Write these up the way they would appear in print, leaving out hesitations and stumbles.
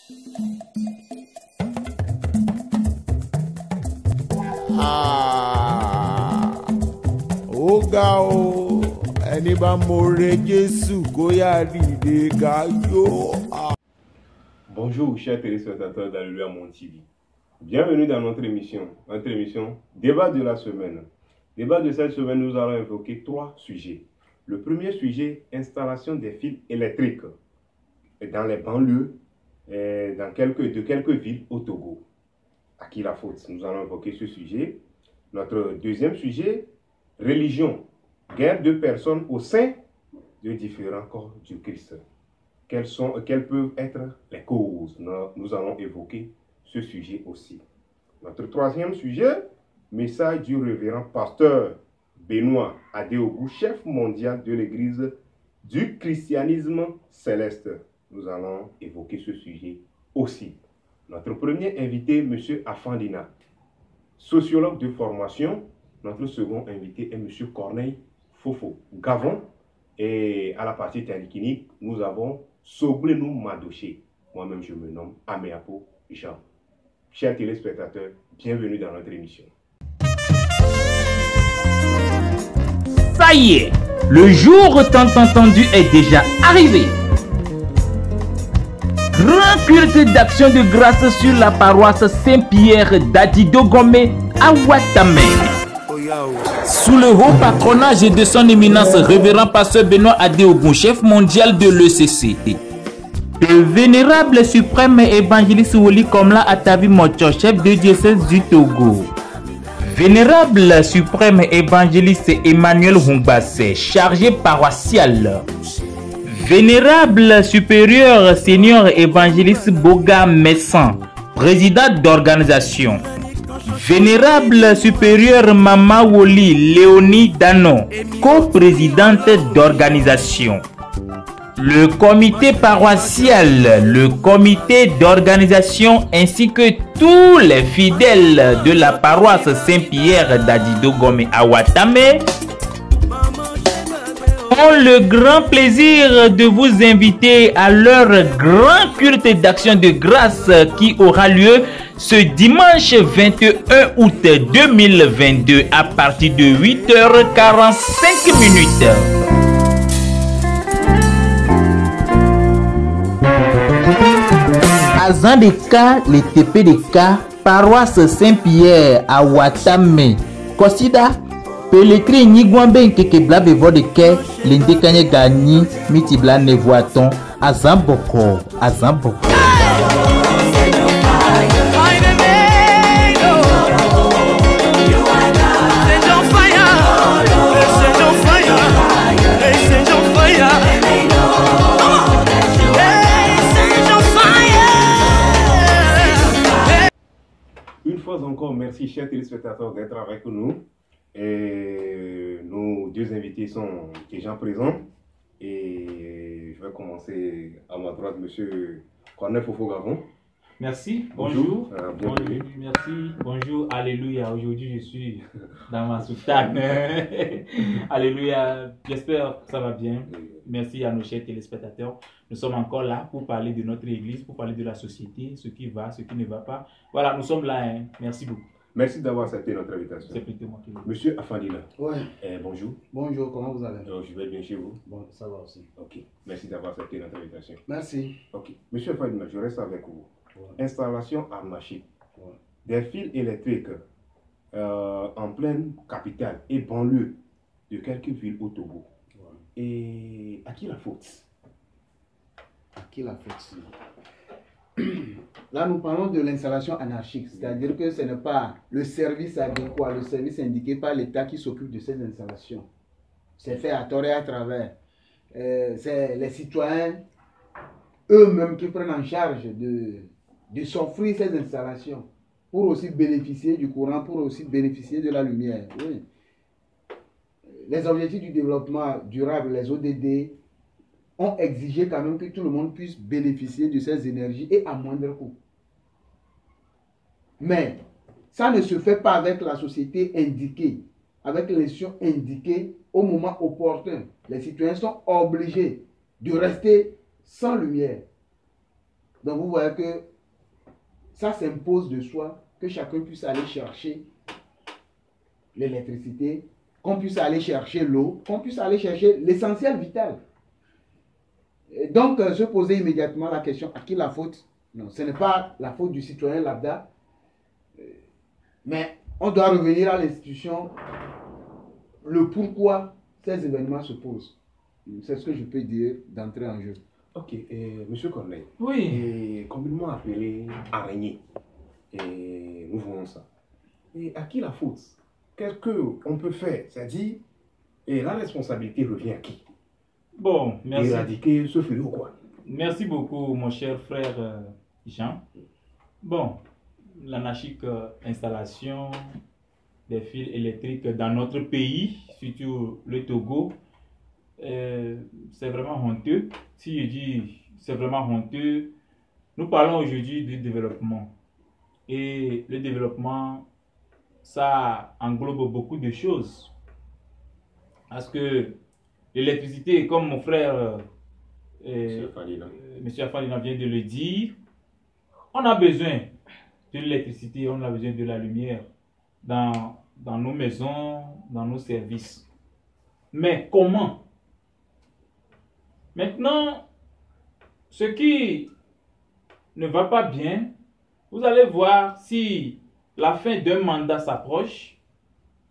Ó ga o, ẹni bá mọ̀rẹ́ Jésù kó yá dìde ká yó. Bonjour chers téléspectateurs d'Alléluia Mon TV. Bienvenue dans notre émission Débat de la semaine. Débat de cette semaine, nous allons évoquer 3 sujets. Le premier sujet, installation des fils électriques dans les banlieues de quelques villes au Togo. À qui la faute? Nous allons évoquer ce sujet. Notre deuxième sujet, religion, guerre de personnes au sein de différents corps du Christ. Quelles peuvent être les causes? Nous allons évoquer ce sujet aussi. Notre troisième sujet, message du révérend pasteur Benoît Adeogou, chef mondial de l'église du christianisme céleste. Nous allons évoquer ce sujet aussi. Notre premier invité, M. Afandina, sociologue de formation. Notre second invité est M. Corneille Fofo Gavon. Et à la partie technique, nous avons Soblenou Madoché. Moi-même, je me nomme Améapo Jean. Chers téléspectateurs, bienvenue dans notre émission. Ça y est, le jour tant entendu est déjà arrivé. Grand culte d'action de grâce sur la paroisse Saint-Pierre d'Adidogome à Ouattamé. Sous le haut patronage de son éminence révérend pasteur Benoît Adeogou, chef mondial de l'ECC. Le vénérable suprême évangéliste Woli Komla Atavi Mocho, chef de diocèse du Togo. Vénérable suprême évangéliste Emmanuel Humbassé, chargé paroissial. Vénérable supérieur senior évangéliste Boga Messan, président d'organisation. Vénérable supérieur Mama Woli Léonie Danon, coprésidente d'organisation. Le comité paroissial, le comité d'organisation ainsi que tous les fidèles de la paroisse Saint-Pierre d'Adidogome à Ouattamé ont le grand plaisir de vous inviter à leur grand culte d'action de grâce qui aura lieu ce dimanche 21 août 2022 à partir de 8h45. Azan de cas, les TP de cas, paroisse Saint-Pierre à Ouattamé. Kosida, Peletri Nigwambe Keke Blabe Vodeke, Lindekanye Gani, Mitibla Nevoaton, Azamboko, Azamboko. Une fois encore, merci chers téléspectateurs d'être avec nous. Et nos deux invités sont déjà présents. Et je vais commencer à ma droite, monsieur Corneille Fofo Gavon. Merci, bonjour. Bienvenue. Merci, bonjour, alléluia. Aujourd'hui, je suis dans ma soutane. Alléluia. J'espère que ça va bien. Merci à nos chers téléspectateurs. Nous sommes encore là pour parler de notre église, pour parler de la société, ce qui va, ce qui ne va pas. Voilà, nous sommes là. Hein. Merci beaucoup. Merci d'avoir accepté notre invitation. C'est plutôt moi qui le dis. Monsieur Afandina. Ouais. Bonjour. Bonjour, comment vous allez? Je vais bien chez vous. Bon, ça va aussi. Ok. Merci d'avoir accepté notre invitation. Merci. Ok. Monsieur Afandina, je reste avec vous. Ouais. Installation armachée. Ouais. Des fils électriques en pleine capitale et banlieue de quelques villes au Togo. Ouais. Et à qui la faute? À qui la faute? Là, nous parlons de l'installation anarchique, c'est-à-dire que ce n'est pas le service adéquat, le service indiqué par l'État qui s'occupe de ces installations. C'est fait à tort et à travers. C'est les citoyens eux-mêmes qui prennent en charge de s'offrir ces installations pour aussi bénéficier du courant, pour aussi bénéficier de la lumière. Oui. Les objectifs du développement durable, les ODD, ont exigé quand même que tout le monde puisse bénéficier de ces énergies et à moindre coût. Mais ça ne se fait pas avec la société indiquée, avec l'institution indiquée au moment opportun. Les citoyens sont obligés de rester sans lumière. Donc vous voyez que ça s'impose de soi, que chacun puisse aller chercher l'électricité, qu'on puisse aller chercher l'eau, qu'on puisse aller chercher l'essentiel vital. Et donc, se poser immédiatement la question, à qui la faute? Non, ce n'est pas la faute du citoyen lambda, mais on doit revenir à l'institution, le pourquoi ces événements se posent. C'est ce que je peux dire d'entrée en jeu. Ok, Monsieur Corneille. Oui. Et communément appelé araignée. Et nous voyons ça. Et à qui la faute? Qu'est-ce qu'on peut faire? C'est-à-dire, et la responsabilité revient à qui? Bon, merci. Éradiquer ce fléau, quoi. Merci beaucoup, mon cher frère Jean. Bon, l'anarchique installation des fils électriques dans notre pays, surtout le Togo, c'est vraiment honteux. Si je dis c'est vraiment honteux, nous parlons aujourd'hui du développement. Et le développement, ça englobe beaucoup de choses. Parce que l'électricité, comme mon frère Monsieur Afalina vient de le dire, on a besoin de l'électricité, on a besoin de la lumière dans nos maisons, dans nos services. Mais comment? Maintenant, ce qui ne va pas bien, vous allez voir si la fin d'un mandat s'approche,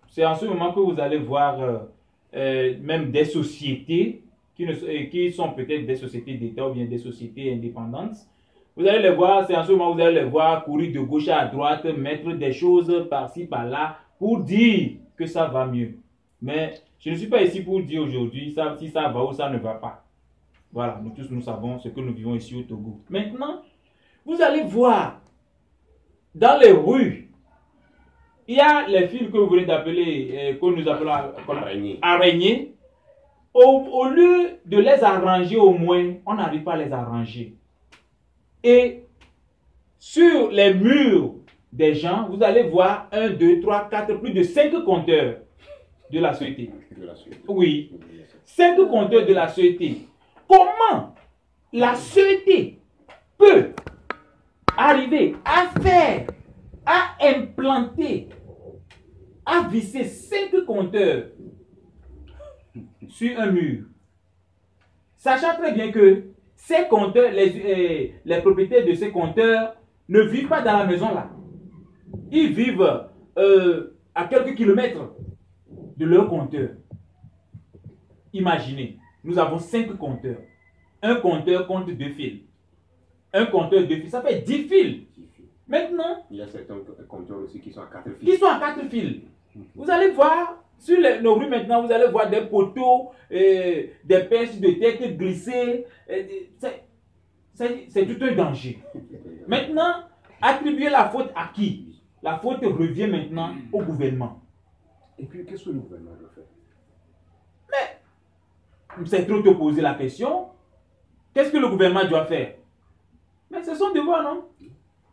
c'est en ce moment que vous allez voir même des sociétés qui sont peut-être des sociétés d'État ou bien des sociétés indépendantes. Vous allez les voir, c'est en ce moment que vous allez les voir courir de gauche à droite, mettre des choses par-ci, par-là, pour dire que ça va mieux. Mais je ne suis pas ici pour dire aujourd'hui si ça va ou ça ne va pas. Voilà, nous tous nous savons ce que nous vivons ici au Togo. Maintenant, vous allez voir, dans les rues, il y a les fils que vous venez d'appeler, que nous appelons araignées. Au lieu de les arranger au moins, on n'arrive pas à les arranger. Et sur les murs des gens, vous allez voir 1, 2, 3, 4, plus de 5 compteurs de la société. Oui, 5 compteurs de la société. Comment la société peut arriver à faire, à implanter, à visser 5 compteurs sur un mur, sachant très bien que ces compteurs, les propriétaires de ces compteurs ne vivent pas dans la maison là. Ils vivent à quelques kilomètres de leur compteur. Imaginez, nous avons 5 compteurs. Un compteur compte 2 fils. Un compteur 2 fils, ça fait 10 fils. Maintenant, il y a certains compteurs aussi qui sont à 4 fils. Qui sont à 4 fils. Vous allez voir, sur nos rues maintenant, vous allez voir des poteaux, des perches de tête glissées. C'est tout un danger. Maintenant, attribuer la faute à qui? La faute revient maintenant au gouvernement. Et puis, qu'est-ce que le gouvernement doit faire? Mais, c'est trop te poser la question. Qu'est-ce que le gouvernement doit faire? Mais c'est son devoir, non?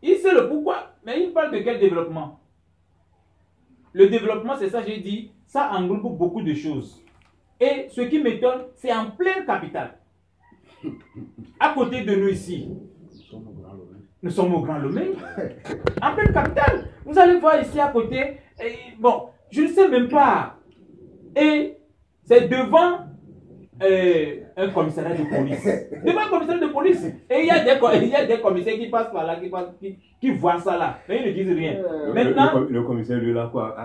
Il sait le pourquoi. Mais il parle de quel développement? Le développement, c'est ça, j'ai dit, ça englobe beaucoup de choses. Et ce qui m'étonne, c'est en pleine capitale. À côté de nous ici. Nous sommes au Grand Lomé. En pleine capitale. Vous allez voir ici à côté. Et, bon, je ne sais même pas. Et c'est devant un commissariat de police. Devant un commissariat de police. Et il y a des commissaires qui passent par là, qui voient ça là. Mais ils ne disent rien. Maintenant, le commissaire, lui, là, quoi,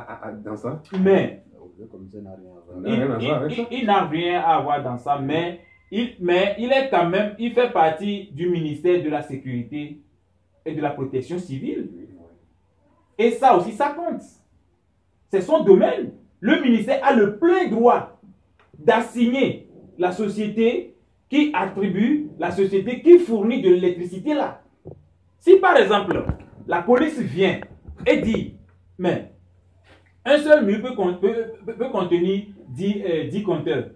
dans ça? Mais Le commissaire n'a rien à voir. il n'a rien à voir dans ça, mais il est quand même, il fait partie du ministère de la Sécurité et de la Protection civile. Et ça aussi, ça compte. C'est son domaine. Le ministère a le plein droit d'assigner la société qui attribue, la société qui fournit de l'électricité là. Si par exemple, la police vient et dit, mais un seul mur peut contenir 10 compteurs.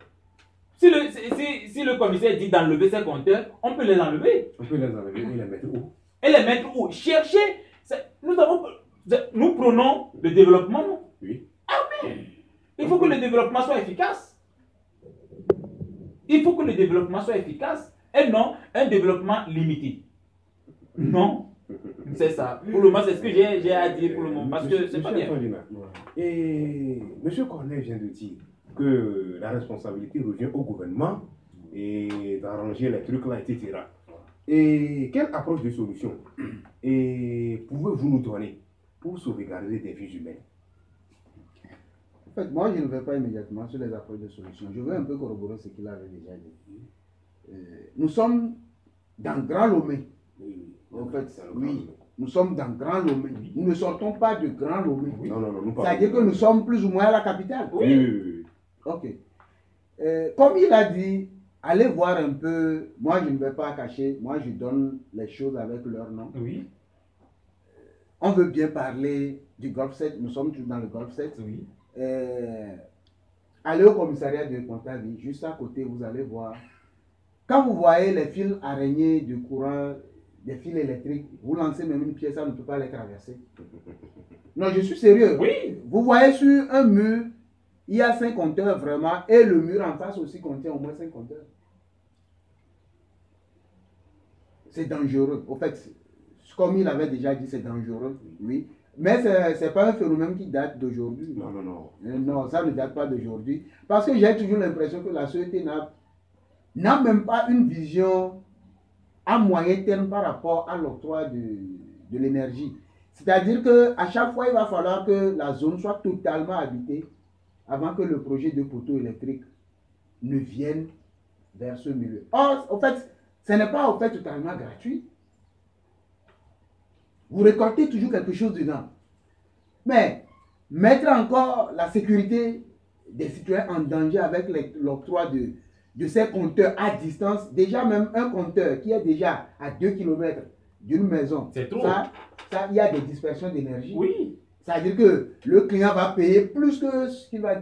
Si le commissaire dit d'enlever ces compteurs, on peut les enlever. On peut les enlever et les mettre où? Et les mettre où? Chercher. Nous prenons le développement, non? Oui. Ah oui. Il faut que le développement soit efficace. Il faut que le développement soit efficace et non un développement limité. Non. C'est ça. Pour le moment, c'est ce que j'ai à dire pour le moment. Parce que c'est pas bien. Et M. Corneille vient de dire que la responsabilité revient au gouvernement et d'arranger les trucs là, etc. Et quelle approche de solution et pouvez-vous nous donner pour sauvegarder des vies humaines? En fait, moi, je ne vais pas immédiatement sur les approches de solution. Je veux un peu corroborer ce qu'il avait déjà dit. Nous sommes dans Grand Lomé. En fait, oui, nous sommes dans Grand Lomé. Nous ne sortons pas de Grand Lomé. Non, nous C'est-à-dire que nous sommes plus ou moins à la capitale. Oui. Ok. Comme il a dit, allez voir un peu. Moi, je ne vais pas cacher. Moi, je donne les choses avec leur nom. Oui. On veut bien parler du Golfe 7. Nous sommes tous dans le Golfe 7. Oui. Allez au commissariat de Pontarlier, juste à côté, vous allez voir. Quand vous voyez les fils araignées de courant, des fils électriques, vous lancez même une pièce, ça ne peut pas les traverser. Non, je suis sérieux. Oui. Vous voyez sur un mur, il y a 5 compteurs vraiment, et le mur en face aussi contient au moins 5 compteurs. C'est dangereux. Au fait, comme il avait déjà dit, c'est dangereux, oui. Mais ce n'est pas un phénomène qui date d'aujourd'hui. Non. Non, ça ne date pas d'aujourd'hui. Parce que j'ai toujours l'impression que la société n'a même pas une vision à moyen terme par rapport à l'octroi de l'énergie. C'est-à-dire qu'à chaque fois, il va falloir que la zone soit totalement habitée avant que le projet de poteau électrique ne vienne vers ce milieu. Or, en fait, ce n'est pas en fait totalement gratuit. Vous récoltez toujours quelque chose dedans. Mais mettre encore la sécurité des citoyens en danger avec l'octroi de ces compteurs à distance, déjà même un compteur qui est déjà à 2 km d'une maison, c'est trop. Ça, il y a des dispersions d'énergie. Oui. C'est-à-dire que le client va payer plus que ce qu'il va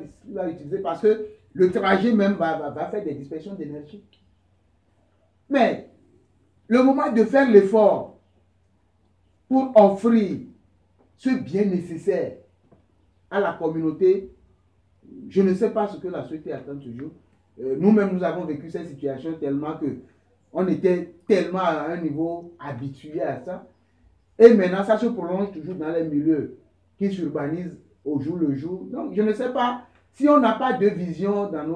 utiliser parce que le trajet même va faire des dispersions d'énergie. Mais le moment de faire l'effort pour offrir ce bien nécessaire à la communauté, je ne sais pas ce que la société attend toujours. Nous-mêmes, nous avons vécu cette situation tellement que on était tellement à un niveau habitué à ça. Et maintenant, ça se prolonge toujours dans les milieux qui s'urbanisent au jour le jour. Donc, je ne sais pas si on n'a pas de vision dans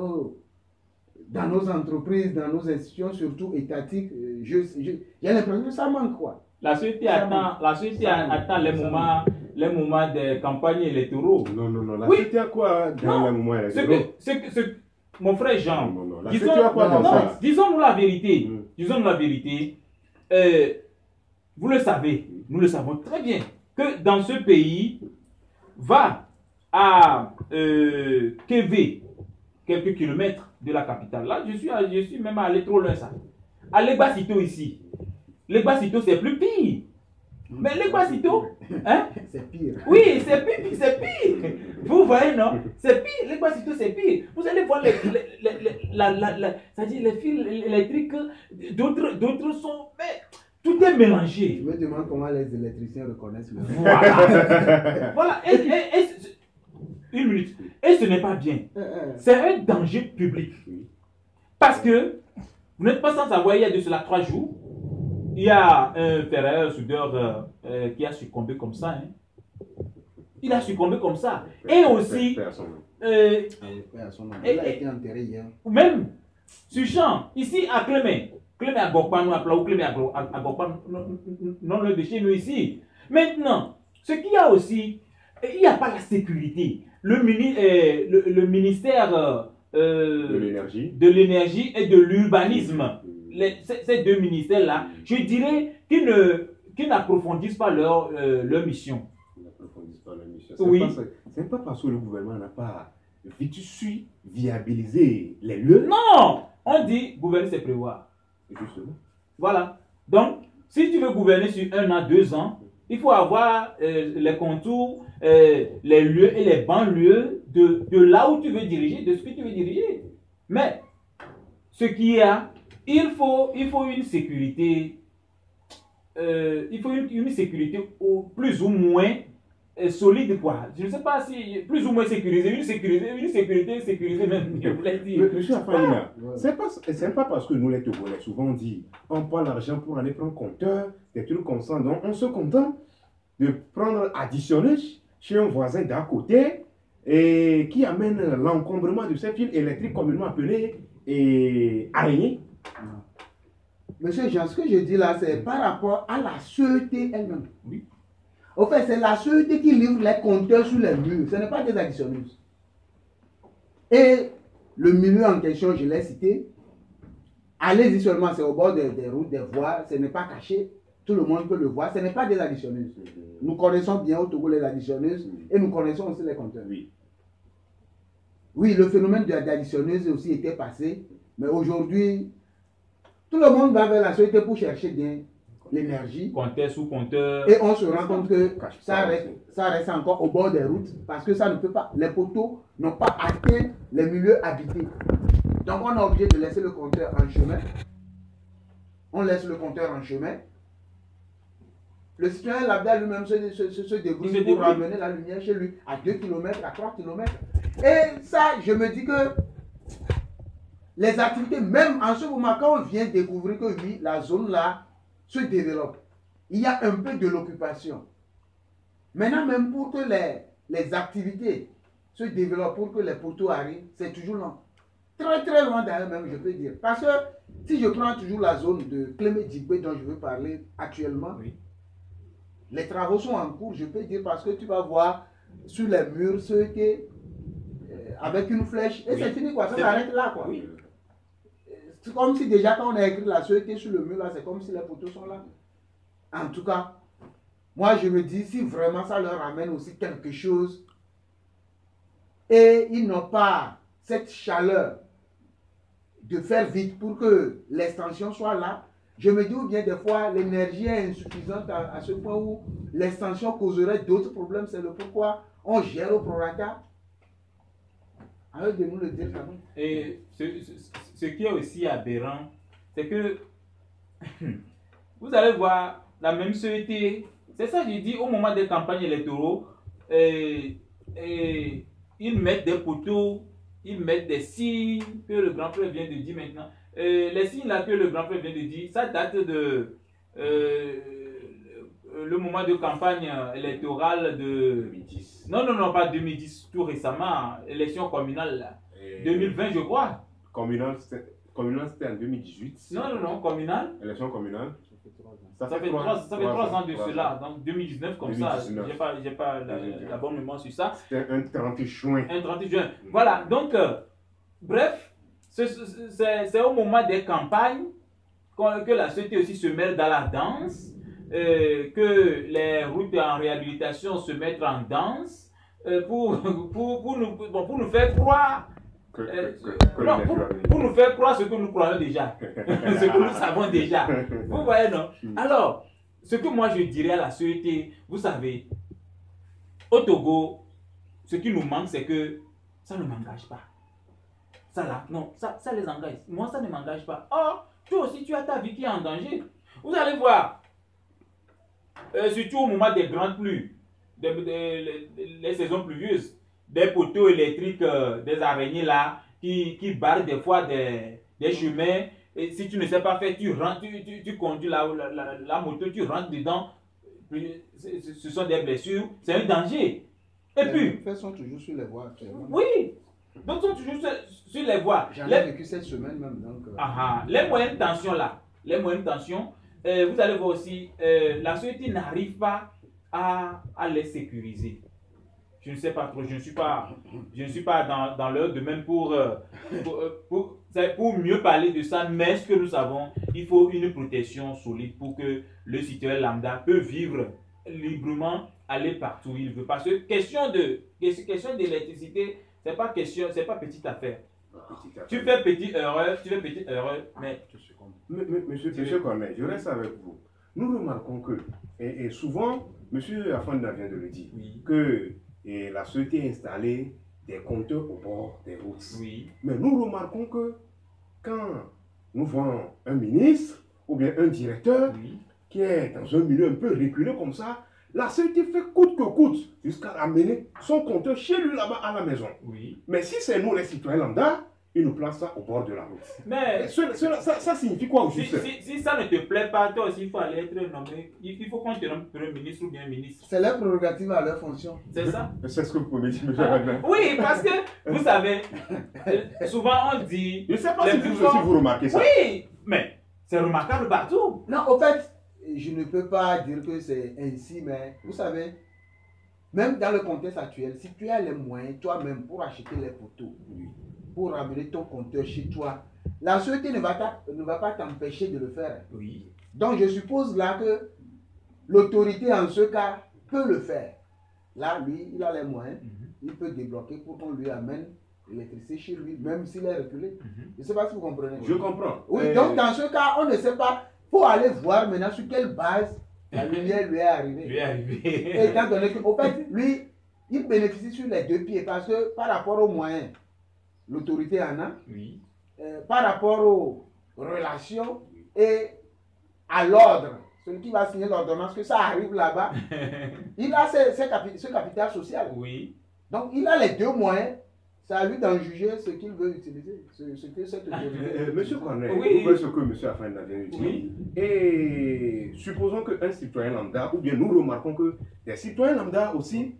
nos entreprises, dans nos institutions, surtout étatiques. J'ai l'impression que ça manque, quoi. La société attend les moments des campagnes électoraux. Non. La société a quoi dans les moments électoraux? Mon frère Jean, disons-nous la vérité. Disons-nous la vérité. Vous le savez, nous le savons très bien, que dans ce pays, va à Kévé, quelques kilomètres de la capitale. Là, je suis même allé trop loin, ça. À Legbasito ici. Legbasito, c'est plus pire. Mais Legbasito, hein? C'est pire. Oui, c'est pire. Vous voyez, non? C'est pire. Legbasito, c'est pire. Vous allez voir c'est-à-dire les fils électriques, d'autres sont... Mais tout est mélangé. Je me demande comment les électriciens reconnaissent le... Voilà. Une minute. Et ce n'est pas bien. C'est un danger public. Parce que vous n'êtes pas sans savoir, il y a de cela 3 jours, il y a un ferrailleur soudeur qui a succombé comme ça. Hein. Il a succombé comme ça. Et aussi... il a été enterré hier. Même sur champ, ici à Clément à Gokpan, nous appelons Clément à Gokpan, non le de chez nous ici. Maintenant, ce qu'il y a aussi, il n'y a pas la sécurité. Le ministère de l'énergie et de l'urbanisme, ces 2 ministères-là, je dirais qu'ils n'approfondissent pas leur mission. Ils n'approfondissent pas leur mission. Oui. Ce n'est pas parce que le gouvernement n'a pas viabilisé les lieux. Non! On dit gouverner, c'est prévoir. Justement. Voilà. Donc, si tu veux gouverner sur 1 an, 2 ans, il faut avoir les contours, les lieux et les banlieues de là où tu veux diriger, de ce que tu veux diriger. Mais, ce qu'il y a, il faut une sécurité, il faut une sécurité plus ou moins solide, quoi. Je ne sais pas si plus ou moins sécurisé, une sécurité même, je voulais dire. Monsieur Afanina, c'est pas parce que nous les Togolais, souvent on dit, on prend l'argent pour aller prendre compteur, des trucs comme ça, donc on se contente de prendre additionner chez un voisin d'à côté et qui amène l'encombrement de ces fils électriques communément appelés araignées. Monsieur Jean, ce que je dis là, c'est par rapport à la sûreté elle-même. Oui. En fait, c'est la sûreté qui livre les compteurs sur les murs. Ce n'est pas des additionneuses. Et le milieu en question, je l'ai cité. Allez-y seulement, c'est au bord des routes, des voies. Ce n'est pas caché. Tout le monde peut le voir. Ce n'est pas des additionneuses. Nous connaissons bien au Togo les additionneuses et nous connaissons aussi les compteurs. Oui. Oui, le phénomène de l'additionneuse aussi était passé. Mais aujourd'hui, tout le monde va vers la sûreté pour chercher bien l'énergie. Compteur sous compteur. Et on se rend compte que ça reste encore au bord des routes parce que ça ne peut pas. Les poteaux n'ont pas atteint les milieux habités. Donc on est obligé de laisser le compteur en chemin. On laisse le compteur en chemin. Le citoyen lambda lui-même se débrouille pour ramener la lumière chez lui à 2 km, à 3 km. Et ça, je me dis que les activités, même en ce moment, quand on vient découvrir que oui, la zone là se développe, il y a un peu de l'occupation. Maintenant, même pour que les activités se développent, pour que les poteaux arrivent, c'est toujours lent. Très très loin d'ailleurs même, je peux dire. Parce que si je prends toujours la zone de Clémé-Djiboué dont je veux parler actuellement, oui, les travaux sont en cours, je peux dire, parce que tu vas voir sur les murs ceux qui avec une flèche, et oui, c'est fini quoi, ça s'arrête là quoi. Oui. C'est comme si déjà quand on a écrit la sûreté sur le mur là, c'est comme si les poteaux sont là. En tout cas, moi je me dis, si vraiment ça leur amène aussi quelque chose, et ils n'ont pas cette chaleur de faire vite pour que l'extension soit là, je me dis, ou bien des fois l'énergie est insuffisante à ce point où l'extension causerait d'autres problèmes, c'est le pourquoi on gère au prorata. Alors de nous le dire quand même. Et ce qui est aussi aberrant, c'est que vous allez voir la même sûreté. C'est ça que je dis au moment des campagnes électorales, ils mettent des poteaux, ils mettent des signes que le grand frère vient de dire maintenant. Les signes là que le grand frère vient de dire, ça date de le moment de campagne électorale de 2010. Non, pas 2010, tout récemment, élection communale là. 2020 je crois. Communale c'était en 2018. Non, communale. Élection communale. Ça fait 3 ans de cela, donc 2019 comme 2019. Ça, j'ai pas la bonne mémoire sur ça. C'était un 30 juin. Un 30 juin. Voilà, donc, bref, c'est au moment des campagnes que la société aussi se mêle dans la danse, que les routes en réhabilitation se mettent en danse pour nous faire croire. Pour nous faire croire ce que nous croyons déjà, ce que nous savons déjà. Vous voyez, non? Alors, ce que moi je dirais à la société, vous savez, au Togo, ce qui nous manque, c'est que ça ne m'engage pas. Ça là, non, ça les engage. Moi, ça ne m'engage pas. Or, toi aussi, tu as ta vie qui est en danger. Vous allez voir, surtout au moment des grandes pluies, les saisons pluvieuses, des poteaux électriques, des araignées là, qui barrent des fois des chemins. Et si tu ne sais pas faire, tu rentres, tu conduis la moto, tu rentres dedans. Ce sont des blessures, c'est un danger. Et puis. Les sont toujours sur les voies actuellement. Oui, donc sont toujours sur les voies. J'en ai vécu cette semaine même. Donc, les moyennes tensions là, vous allez voir aussi, la société n'arrive pas à les sécuriser. Je ne sais pas trop, je ne suis pas dans leur domaine pour mieux parler de ça, mais ce que nous savons, il faut une protection solide pour que le citoyen lambda peut vivre librement, aller partout où il veut. Parce que question d'électricité, c'est pas petite affaire. Tu fais petite erreur, mais... Monsieur Corneille, je reste avec vous. Nous remarquons que, et souvent, monsieur Afanda vient de le dire, oui, que la société a installé des compteurs au bord des routes. Oui. Mais nous remarquons que quand nous voyons un ministre ou bien un directeur, oui, qui est dans un milieu un peu reculé comme ça, La société fait coûte que coûte jusqu'à amener son compteur chez lui là-bas à la maison. Oui. Mais si c'est nous les citoyens lambda, ils nous placent ça au bord de la route. Mais Ça signifie quoi au juste? si ça ne te plaît pas, toi aussi, il faut aller être nommé. Il faut qu'on te nomme Premier ministre ou bien ministre. C'est leur prérogative à leur fonction. C'est ça? C'est ce que vous pouvez dire, monsieur Wagner. Oui, parce que, vous savez, souvent on dit... Je ne sais pas les si plus vous forts- aussi vous remarquez ça. Oui, mais c'est remarquable partout. Non, au fait, je ne peux pas dire que c'est ainsi, mais vous savez, même dans le contexte actuel, si tu as les moyens toi-même pour acheter les poteaux, pour ramener ton compteur chez toi, la société ne va pas t'empêcher de le faire. Oui. Donc je suppose là que l'autorité en ce cas peut le faire. Là, lui, il a les moyens, il peut débloquer pour qu'on lui amène l'électricité chez lui, même s'il est reculé. Je ne sais pas si vous comprenez. Je comprends. Oui, donc dans ce cas, on ne sait pas. Il faut aller voir maintenant sur quelle base la lumière lui est arrivée. Lui est arrivé. Et étant donné qu'au fait, lui, il bénéficie sur les deux pieds parce que par rapport aux moyens, l'autorité en a, Oui. par rapport aux relations et à l'ordre, celui qui va signer l'ordonnance, que ça arrive là-bas, il a ce capital social. Oui. Donc il a les deux moyens. C'est à lui d'en juger ce qu'il veut utiliser, ce que cette autorité. Monsieur Cornet, Oui. vous voyez ce que monsieur Afin vient de dire. Oui. Et supposons qu'un citoyen lambda, ou bien nous remarquons que des citoyens lambda aussi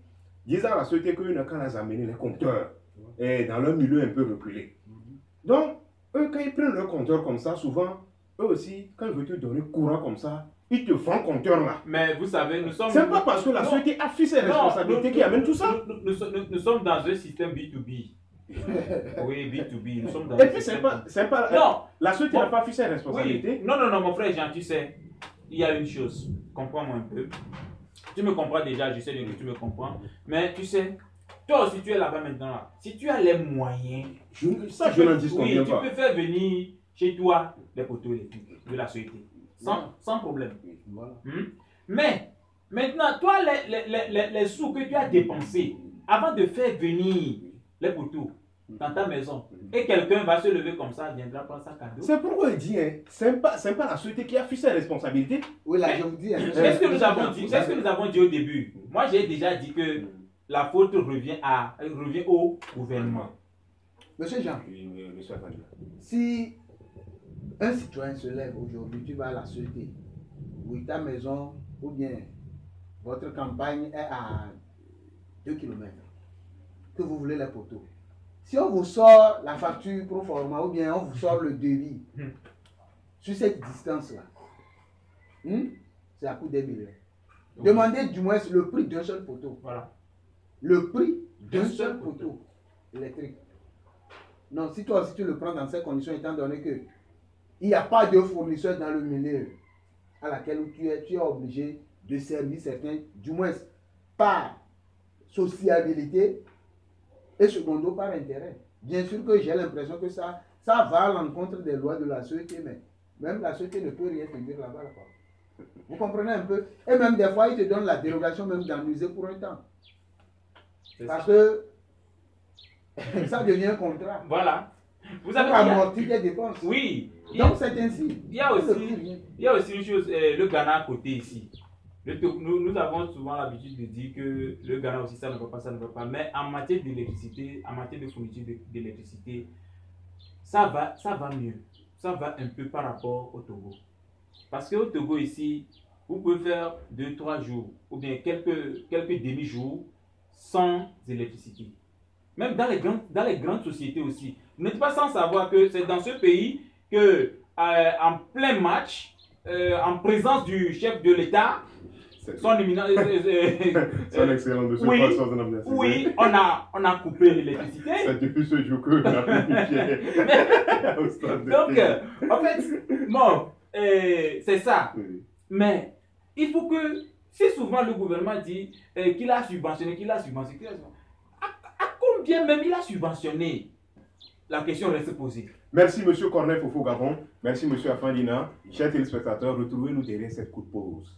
disent à la société qu'ils n'ont qu'à les amener les compteurs et dans leur milieu un peu reculé. Donc, eux, quand ils prennent leur compteur comme ça, souvent, eux aussi, quand ils veulent te donner courant comme ça, ils te font compteur là. Mais vous savez, nous sommes... C'est pas parce que la Non. société a fait ses Non, responsabilités qui amène tout ça. Nous sommes dans un système B2B. Oui, B2B. Nous sommes dans Et un puis, système... c'est pas Non. la société Bon. n'a pas fait ses Oui. responsabilités. Non, mon frère Jean, tu sais, il y a une chose. Comprends-moi un peu. Tu me comprends déjà, je sais que tu me comprends. Mais tu sais, toi aussi, tu es là-bas maintenant. Là. Si tu as les moyens... Je tu n'en peux- disconviens oui, pas. tu peux faire venir chez toi les poteaux électriques de la société. Sans problème. Voilà. Mais, maintenant, toi, les sous que tu as dépensés avant de faire venir les poteaux dans ta maison, et quelqu'un va se lever comme ça, viendra prendre sa cadeau. C'est pourquoi il dit, hein, c'est pas la société qui a fait ses responsabilités. Oui, là, je vous dis. Qu'est-ce que nous avons dit? Qu'est-ce que nous avons dit au début? Moi, j'ai déjà dit que la faute revient au gouvernement. Monsieur Jean, Monsieur Afan. si un citoyen se lève aujourd'hui, tu vas à la société, oui, ta maison ou bien votre campagne est à 2 km, que vous voulez les poteaux. Si on vous sort la facture pro forma ou bien on vous sort le devis sur cette distance-là, c'est à coût des millions. Demandez du moins le prix d'un seul poteau. Voilà. Le prix d'un seul poteau électrique. Non, si toi aussi tu le prends dans ces conditions, étant donné que il n'y a pas de fournisseur dans le milieu à laquelle tu es obligé de servir certains, du moins par sociabilité et secondo par intérêt. Bien sûr que j'ai l'impression que ça va à l'encontre des lois de la société, mais même la société ne peut rien te dire là-bas. Là-bas. Vous comprenez un peu? Et même des fois, ils te donnent la dérogation même d'en user pour un temps. Parce que ça devient un contrat. Voilà. Vous Pour avez amortir tes dépenses. Oui. Donc c'est ainsi. Il y a aussi une chose, le Ghana à côté ici. Nous avons souvent l'habitude de dire que le Ghana aussi, ça ne va pas, ça ne va pas. Mais en matière d'électricité, en matière de fourniture d'électricité, ça va mieux. Ça va un peu par rapport au Togo. Parce qu'au Togo ici, vous pouvez faire 2-3 jours ou bien quelques demi-jours sans électricité. Même dans les grandes sociétés aussi. Vous n'êtes pas sans savoir que c'est dans ce pays que, en plein match, en présence du chef de l'État, son éminence, Son excellent monsieur oui, François Zanabia. oui, on a coupé l'électricité. C'est depuis ce jour que n'a plus au stade de Donc, en fait, bon, c'est ça. Oui. Mais il faut que, si souvent le gouvernement dit qu'il a subventionné, à combien même il a subventionné? La question reste posée. Merci monsieur Cornet Fofo Gabon. Merci monsieur Afandina. Chers téléspectateurs, retrouvez-nous derrière cette coup de pause.